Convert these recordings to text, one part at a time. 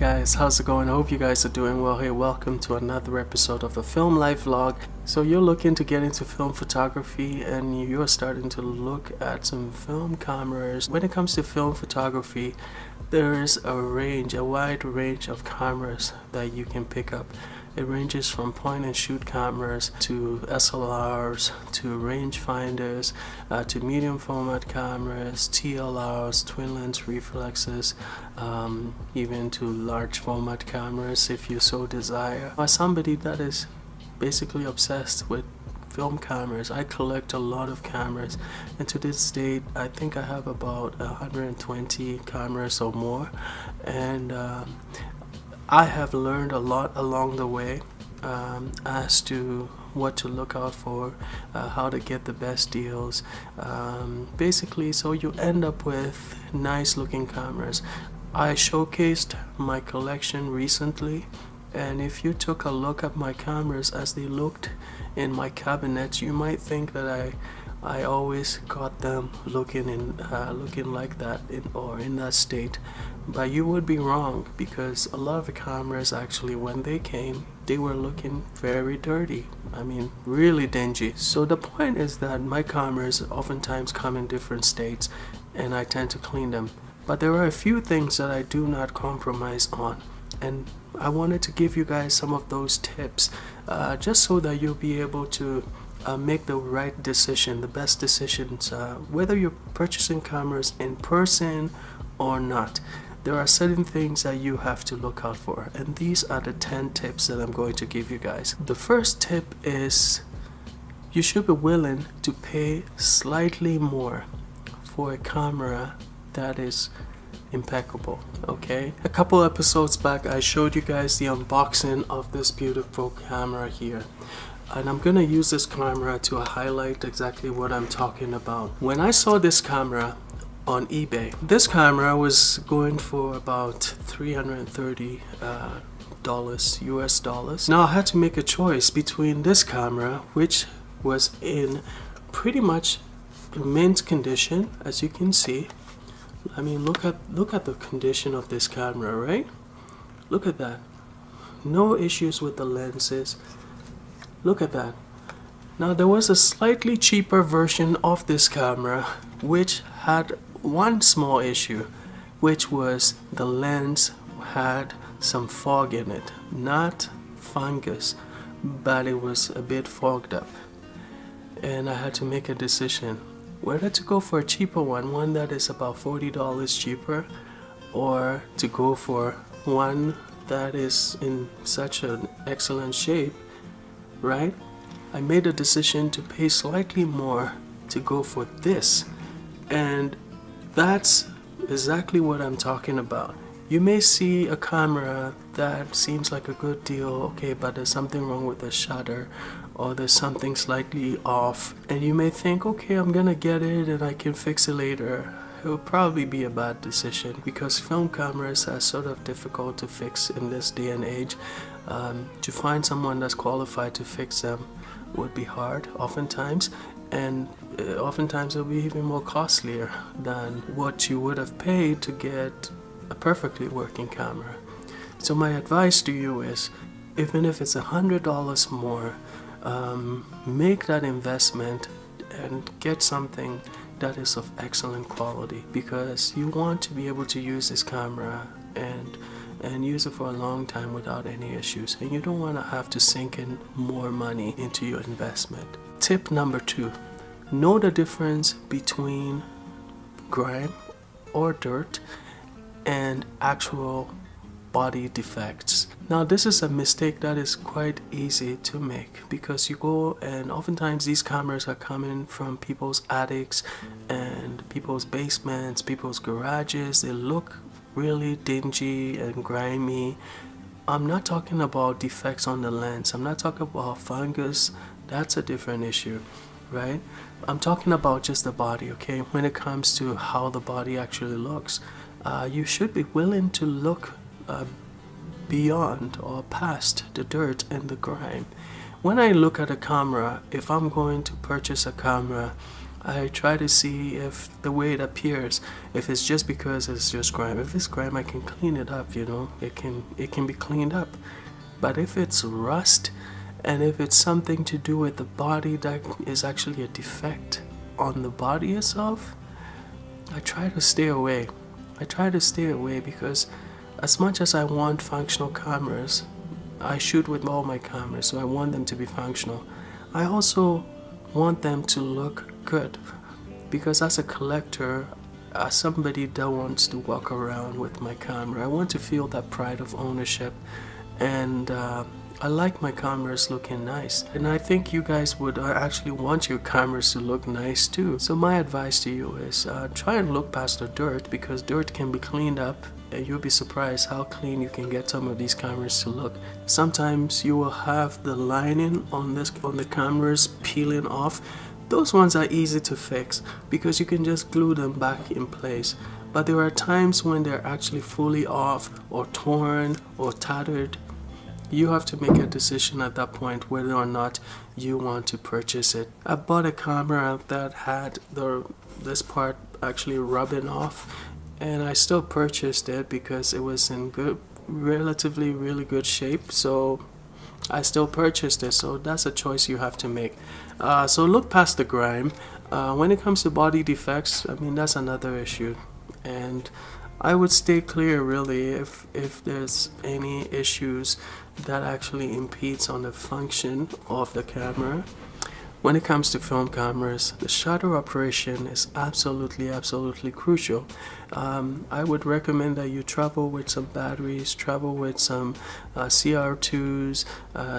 guys, how's it going? I hope you guys are doing well. Hey, welcome to another episode of the Film Life Vlog. So you're looking to get into film photography and you're starting to look at some film cameras. When it comes to film photography, there is a wide range of cameras that you can pick up. It ranges from point and shoot cameras to SLRs to rangefinders to medium format cameras, TLRs, twin lens reflexes, even to large format cameras if you so desire. As somebody that is basically obsessed with film cameras, I collect a lot of cameras, and to this date I think I have about 120 cameras or more, and I have learned a lot along the way as to what to look out for, how to get the best deals, basically, so you end up with nice looking cameras. I showcased my collection recently, and if you took a look at my cameras as they looked in my cabinet, you might think that I always got them looking like that in that state, but you would be wrong, because a lot of the cameras actually, when they came, they were looking very dirty. I mean, really dingy. So the point is that my cameras oftentimes come in different states and I tend to clean them, but there are a few things that I do not compromise on, and I wanted to give you guys some of those tips just so that you'll be able to make the right decision, the best decisions, whether you're purchasing cameras in person or not. There are certain things that you have to look out for, and these are the 10 tips that I'm going to give you guys. The first tip is you should be willing to pay slightly more for a camera that is impeccable. Okay, a couple episodes back I showed you guys the unboxing of this beautiful camera here, and I'm gonna use this camera to highlight exactly what I'm talking about. When I saw this camera on eBay, this camera was going for about $330 US dollars. Now I had to make a choice between this camera, which was in pretty much mint condition, as you can see. I mean, look at the condition of this camera, right? Look at that. No issues with the lenses. Look at that. Now there was a slightly cheaper version of this camera which had one small issue, which was the lens had some fog in it. Not fungus, but it was a bit fogged up. And I had to make a decision whether to go for a cheaper one that is about $40 cheaper, or to go for one that is in such an excellent shape, right? I made a decision to pay slightly more to go for this, and that's exactly what I'm talking about. You may see a camera that seems like a good deal, okay, but there's something wrong with the shutter, or there's something slightly off, and you may think, okay, I'm gonna get it and I can fix it later. It will probably be a bad decision, because film cameras are sort of difficult to fix in this day and age. To find someone that's qualified to fix them would be hard oftentimes, and oftentimes it'll be even more costlier than what you would have paid to get a perfectly working camera. So my advice to you is, even if it's $100 more, make that investment and get something that is of excellent quality, because you want to be able to use this camera and use it for a long time without any issues, and you don't want to have to sink in more money into your investment. Tip number 2, know the difference between grime or dirt and actual body defects. Now this is a mistake that is quite easy to make, because you go, and oftentimes these cameras are coming from people's attics and people's basements, people's garages. They look really dingy and grimy. I'm not talking about defects on the lens. I'm not talking about fungus. That's a different issue, right? I'm talking about just the body, okay? When it comes to how the body actually looks, you should be willing to look beyond or past the dirt and the grime. When I look at a camera, if I'm going to purchase a camera, I try to see if the way it appears, if it's just because it's just grime. If it's grime, I can clean it up, you know, it can be cleaned up. But if it's rust, and if it's something to do with the body that is actually a defect on the body itself, I try to stay away. I try to stay away because as much as I want functional cameras, I shoot with all my cameras, so I want them to be functional. I also want them to look good because as a collector, as somebody that wants to walk around with my camera, I want to feel that pride of ownership, and I like my cameras looking nice, and I think you guys would actually want your cameras to look nice too. So my advice to you is try and look past the dirt, because dirt can be cleaned up, and you'll be surprised how clean you can get some of these cameras to look. Sometimes you will have the lining on the cameras peeling off. Those ones are easy to fix because you can just glue them back in place. But there are times when they're actually fully off or torn or tattered. You have to make a decision at that point whether or not you want to purchase it. I bought a camera that had this part actually rubbing off, and I still purchased it because it was in relatively really good shape, so I still purchased it. So that's a choice you have to make. So look past the grime. When it comes to body defects, I mean, that's another issue, and I would stay clear really if there's any issues that actually impedes on the function of the camera. When it comes to film cameras, the shutter operation is absolutely crucial. I would recommend that you travel with some batteries, travel with some CR2s,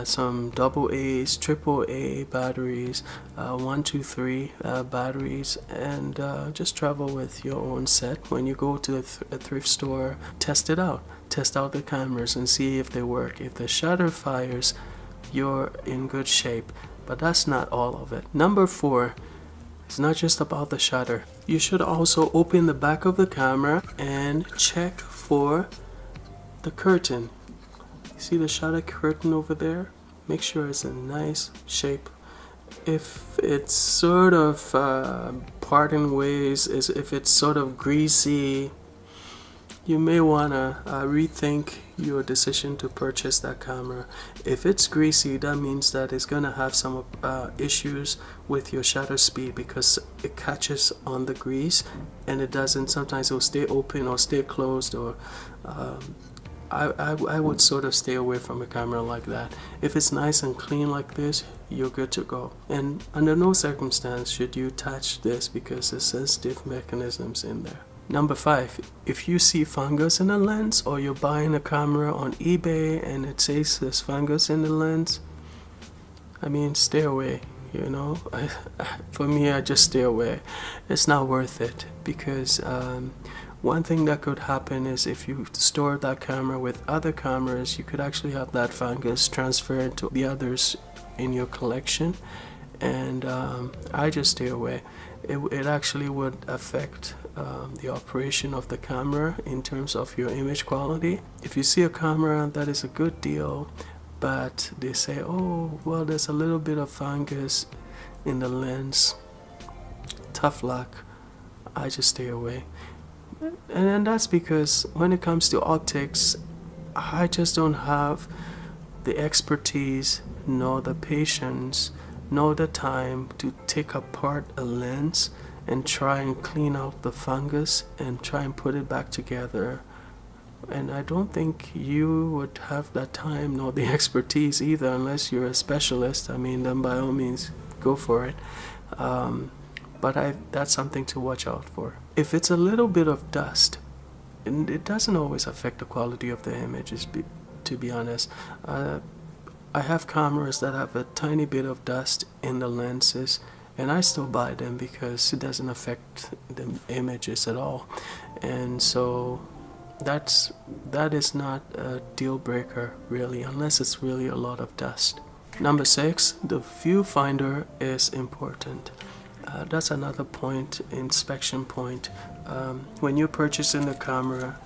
some AA's, AAA batteries, 1, 2, 3 batteries, and just travel with your own set. When you go to a thrift store, test it out. Test out the cameras and see if they work. If the shutter fires, you're in good shape. But that's not all of it. Number 4, it's not just about the shutter. You should also open the back of the camera and check for the curtain. See the shutter curtain over there? Make sure it's in nice shape. If it's sort of parting ways, if it's sort of greasy, you may want to rethink your decision to purchase that camera. If it's greasy, that means that it's going to have some issues with your shutter speed because it catches on the grease and it doesn't. Sometimes it will stay open or stay closed, or I would sort of stay away from a camera like that. If it's nice and clean like this, you're good to go. And under no circumstance should you touch this because there's sensitive mechanisms in there. Number 5, if you see fungus in the lens, or you're buying a camera on eBay and it says there's fungus in the lens, I mean, stay away, you know. For me, I just stay away. It's not worth it because one thing that could happen is if you store that camera with other cameras, you could actually have that fungus transfer to the others in your collection, and I just stay away. It actually would affect the operation of the camera in terms of your image quality. If you see a camera that is a good deal, but they say, oh, well, there's a little bit of fungus in the lens, tough luck, I just stay away. And that's because when it comes to optics, I just don't have the expertise, nor the patience, nor the time to take apart a lens and try and clean out the fungus and try and put it back together. And I don't think you would have that time nor the expertise either, unless you're a specialist. I mean, then by all means, go for it. But that's something to watch out for. If it's a little bit of dust, and it doesn't always affect the quality of the images, to be honest. I have cameras that have a tiny bit of dust in the lenses, and I still buy them because it doesn't affect the images at all. And so that is not a deal breaker really, unless it's really a lot of dust. Number 6, the viewfinder is important. That's another point, inspection point. When you're purchasing the camera,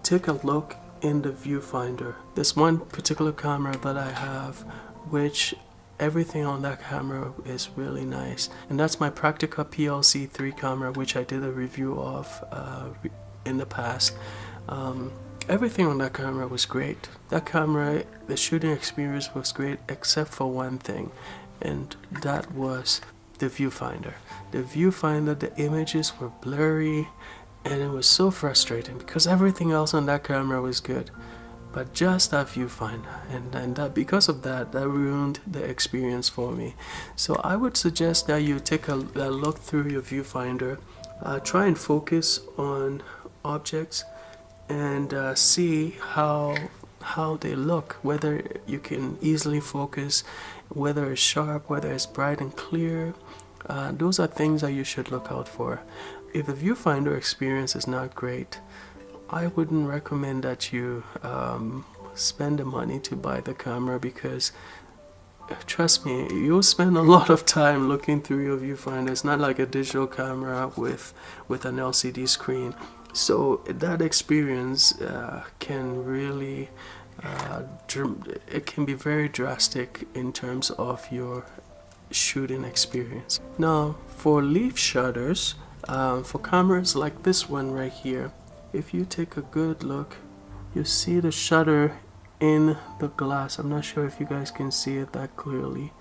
take a look in the viewfinder. There's one particular camera that I have which everything on that camera is really nice. And that's my Practica PLC3 camera, which I did a review of in the past. Everything on that camera was great. That camera, the shooting experience was great except for one thing, and that was the viewfinder. The viewfinder, the images were blurry, and it was so frustrating because everything else on that camera was good, but just that viewfinder, and that, because of that, that ruined the experience for me. So I would suggest that you take a look through your viewfinder, try and focus on objects, and see how they look, whether you can easily focus, whether it's sharp, whether it's bright and clear. Those are things that you should look out for. If the viewfinder experience is not great, I wouldn't recommend that you spend the money to buy the camera, because trust me, you'll spend a lot of time looking through your viewfinder. It's not like a digital camera with an LCD screen. So that experience can really, it can be very drastic in terms of your shooting experience. Now, for leaf shutters, for cameras like this one right here, if you take a good look, you see the shutter in the glass. I'm not sure if you guys can see it that clearly,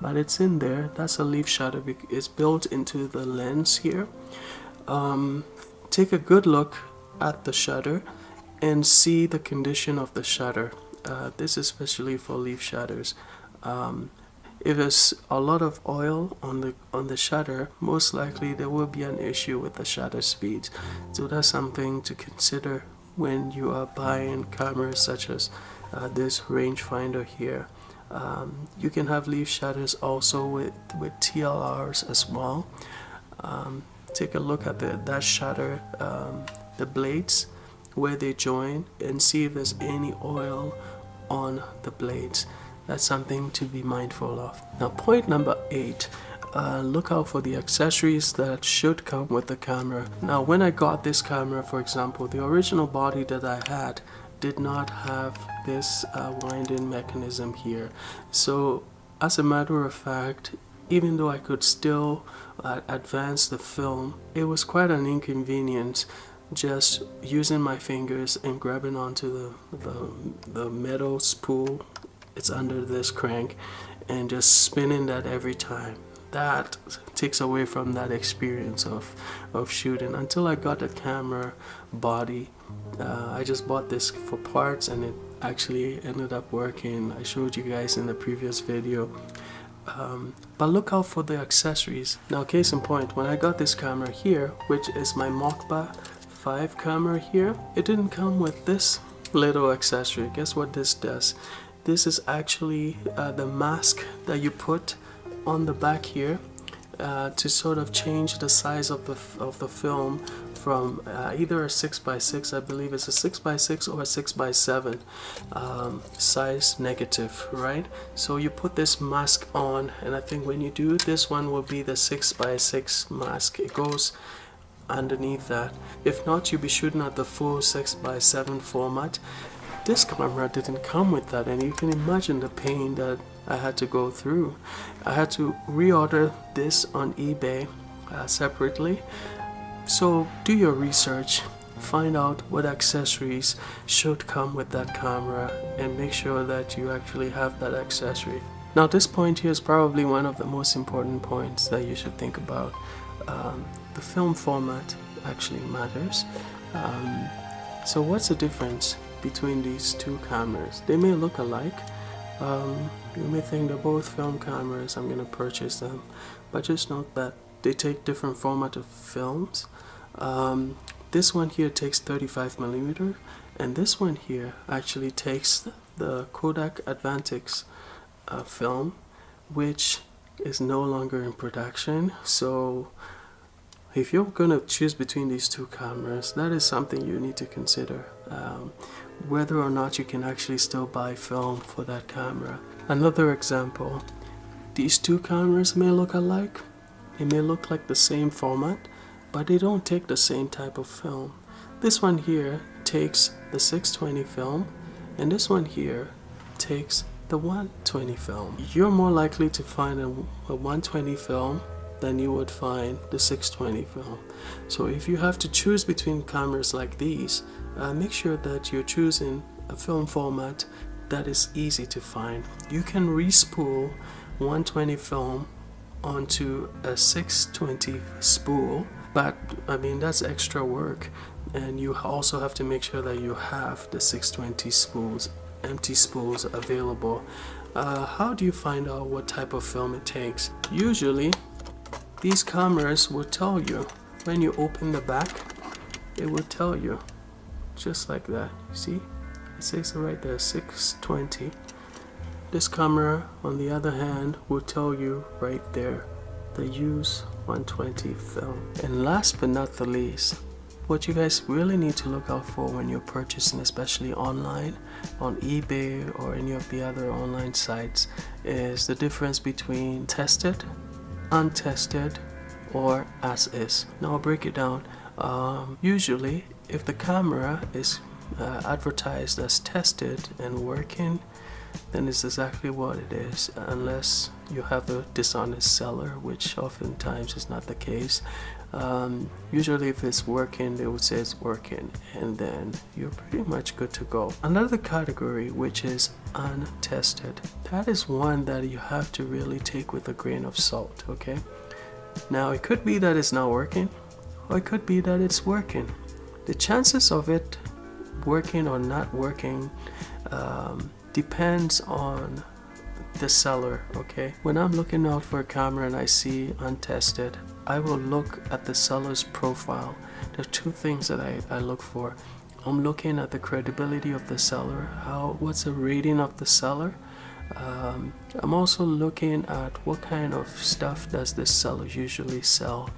but it's in there. That's a leaf shutter. It's built into the lens here. Take a good look at the shutter and see the condition of the shutter. This is especially for leaf shutters. If there's a lot of oil on the shutter, most likely there will be an issue with the shutter speed. So that's something to consider when you are buying cameras such as this rangefinder here. You can have leaf shutters also with TLRs as well. Take a look at that shutter, the blades, where they join, and see if there's any oil on the blades. That's something to be mindful of. Now, point number 8, look out for the accessories that should come with the camera. Now, when I got this camera, for example, the original body that I had did not have this winding mechanism here. So as a matter of fact, even though I could still advance the film, it was quite an inconvenience just using my fingers and grabbing onto the metal spool. It's under this crank, and just spinning that every time. That takes away from that experience of shooting. Until I got the camera body, I just bought this for parts, and it actually ended up working. I showed you guys in the previous video. But look out for the accessories. Now, case in point, when I got this camera here, which is my Mokba 5 camera here, it didn't come with this little accessory. Guess what this does? This is actually the mask that you put on the back here to sort of change the size of the film from either a 6x6, I believe it's a 6x6 or a 6x7 size negative, right? So you put this mask on, and I think when you do, this one will be the 6x6 mask. It goes underneath that. If not, you'll be shooting at the full 6x7 format. This camera didn't come with that, and you can imagine the pain that I had to go through. I had to reorder this on eBay separately. So do your research, find out what accessories should come with that camera, and make sure that you actually have that accessory. Now, this point here is probably one of the most important points that you should think about. The film format actually matters. So what's the difference between these two cameras? They may look alike. You may think they're both film cameras, I'm going to purchase them, but just note that they take different format of films. This one here takes 35mm, and this one here actually takes the Kodak Advantix film, which is no longer in production. So if you're going to choose between these two cameras, that is something you need to consider, whether or not you can actually still buy film for that camera. Another example, these two cameras may look alike, it may look like the same format, but they don't take the same type of film. This one here takes the 620 film, and this one here takes the 120 film. You're more likely to find a 120 film than you would find the 620 film. So if you have to choose between cameras like these, make sure that you're choosing a film format that is easy to find. You can respool 120 film onto a 620 spool, but I mean that's extra work, and you also have to make sure that you have the 620 spools, empty spools available. How do you find out what type of film it takes? Usually these cameras will tell you. When you open the back, it will tell you just like that. See, it says right there 620. This camera on the other hand will tell you right there the use 120 film. And last but not the least, what you guys really need to look out for when you're purchasing, especially online on eBay or any of the other online sites, is the difference between tested, untested, or as is. Now I'll break it down. Usually if the camera is advertised as tested and working, then it's exactly what it is, unless you have a dishonest seller, which oftentimes is not the case. Usually if it's working, they would say it's working, and then you're pretty much good to go. Another category, which is untested, that is one that you have to really take with a grain of salt. Okay, now it could be that it's not working, or it could be that it's working. The chances of it working or not working depends on the seller. Okay, when I'm looking out for a camera and I see untested, I will look at the seller's profile. There are two things that I look for. I'm looking at the credibility of the seller, what's the rating of the seller. I'm also looking at what kind of stuff does this seller usually sell.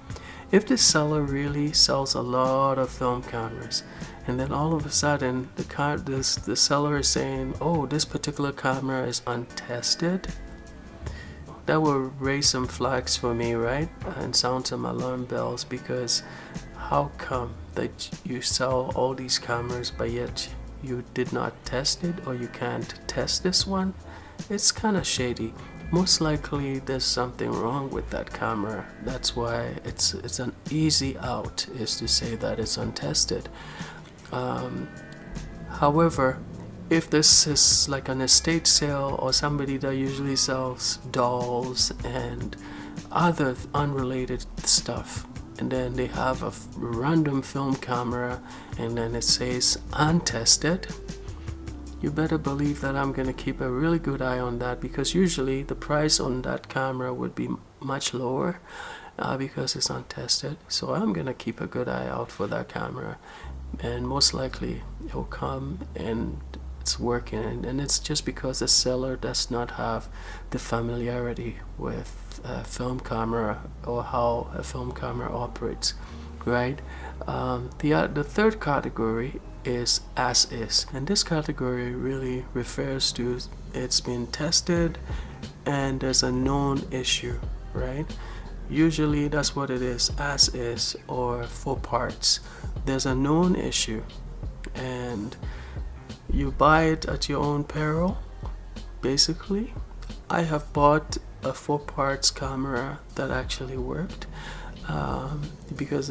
If this seller really sells a lot of film cameras, and then all of a sudden the seller is saying, oh, this particular camera is untested, that will raise some flags for me, right? And sound some alarm bells, because how come that you sell all these cameras but yet you did not test it, or you can't test this one? It's kind of shady. Most likely there's something wrong with that camera. That's why it's an easy out is to say that it's untested. However, if this is like an estate sale or somebody that usually sells dolls and other unrelated stuff, and then they have a random film camera and then it says untested, you better believe that I'm gonna keep a really good eye on that, because usually the price on that camera would be much lower because it's untested. So I'm gonna keep a good eye out for that camera, and most likely it'll come and it's working, and it's just because the seller does not have the familiarity with a film camera or how a film camera operates, right? The third category is as is, and this category really refers to it's been tested and there's a known issue, right? Usually that's what it is, as is, or for parts. There's a known issue and you buy it at your own peril, basically. I have bought a 4 parts camera that actually worked because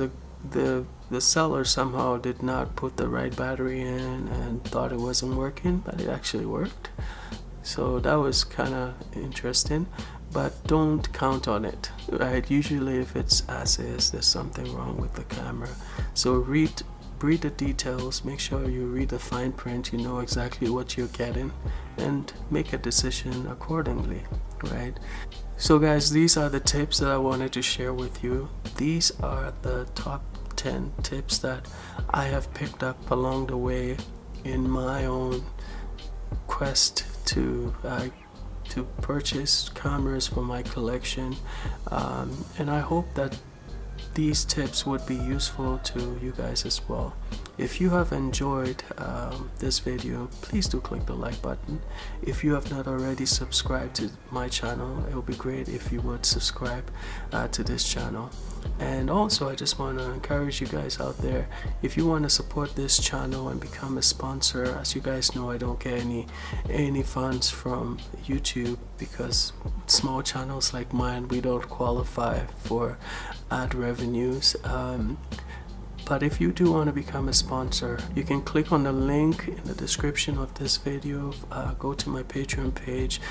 the seller somehow did not put the right battery in and thought it wasn't working, but it actually worked. So that was kind of interesting, but don't count on it, right? Usually if it's as is, there's something wrong with the camera. So read the details, make sure you read the fine print, you know exactly what you're getting, and make a decision accordingly, right? So guys, these are the tips that I wanted to share with you. These are the top 10 tips that I have picked up along the way in my own quest to purchase cameras for my collection, and I hope that these tips would be useful to you guys as well. If you have enjoyed this video, please do click the like button. If you have not already subscribed to my channel, it would be great if you would subscribe to this channel. And also, I just want to encourage you guys out there, if you want to support this channel and become a sponsor. As you guys know, I don't get any funds from YouTube, because small channels like mine, we don't qualify for ad revenues. But if you do want to become a sponsor, you can click on the link in the description of this video. Go to my Patreon page.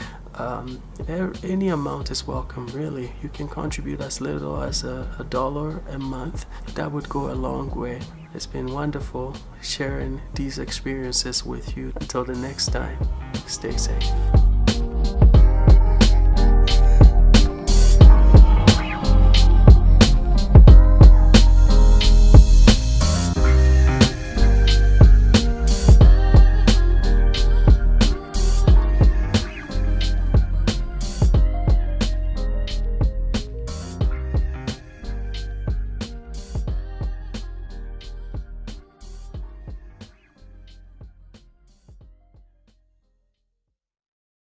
Any amount is welcome, really. You can contribute as little as $1 a month. That would go a long way. It's been wonderful sharing these experiences with you. Until the next time, stay safe.